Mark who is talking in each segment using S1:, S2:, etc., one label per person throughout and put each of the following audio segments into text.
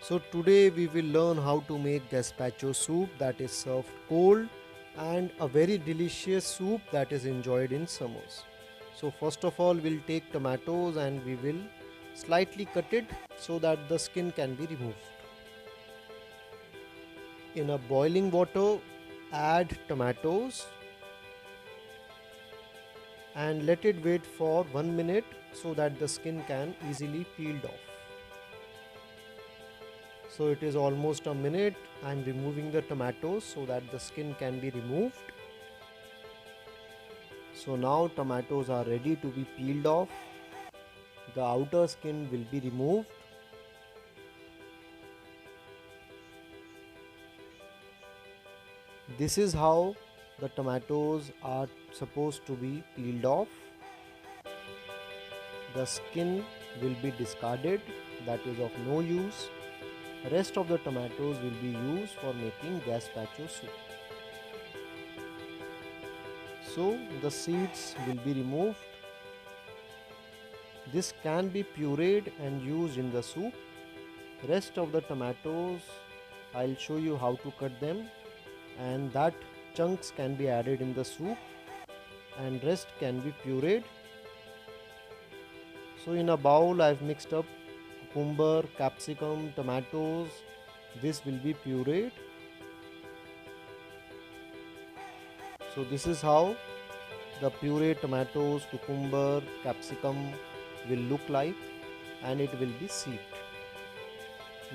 S1: So today we will learn how to make gazpacho soup that is served cold and a very delicious soup that is enjoyed in summers. So first of all we'll take tomatoes and we will slightly cut it so that the skin can be removed. In a boiling water add tomatoes and let it wait for 1 minute so that the skin can easily peeled off. So it is almost a minute. I am removing the tomatoes so that the skin can be removed. So now tomatoes are ready to be peeled off. The outer skin will be removed. This is how the tomatoes are supposed to be peeled off. The skin will be discarded, that is of no use. Rest of the tomatoes will be used for making gazpacho soup. So the seeds will be removed. This can be pureed and used in the soup. Rest of the tomatoes I'll show you how to cut them, and that chunks can be added in the soup and rest can be pureed. So in a bowl I've mixed up cucumber, capsicum, tomatoes. This will be pureed. So this is how the puree tomatoes, cucumber, capsicum will look like, and it will be sieved.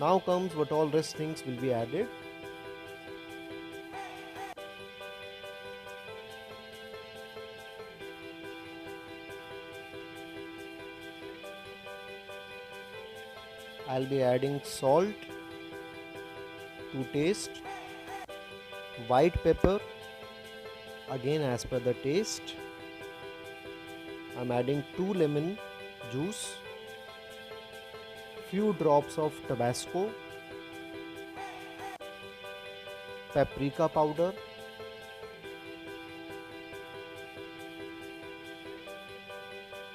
S1: Now comes what all rest things will be added. I'll be adding salt to taste, white pepper again as per the taste. I'm adding 2 lemon juice, few drops of Tabasco, paprika powder,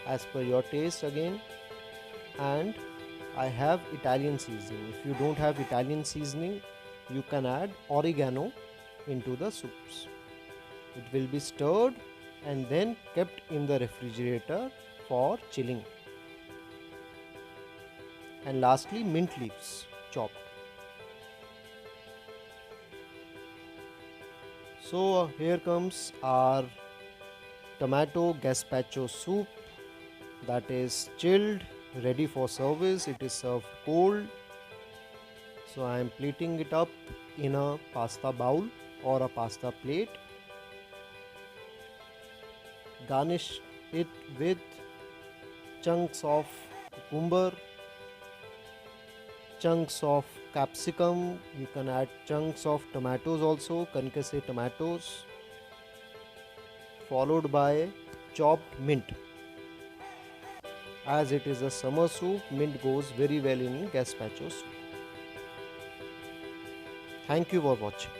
S1: as per your taste again, and I have Italian seasoning. If you don't have Italian seasoning, you can add oregano into the soups. It will be stirred and then kept in the refrigerator for chilling. And lastly, mint leaves chopped. So here comes our tomato gazpacho soup that is chilled, ready for service. It is served cold. So I am plating it up in a pasta bowl or a pasta plate. Garnish it with chunks of cucumber, chunks of capsicum. You can add chunks of tomatoes also, concassé tomatoes, followed by chopped mint. As it is a summer soup, mint goes very well in gazpacho soup. Thank you for watching.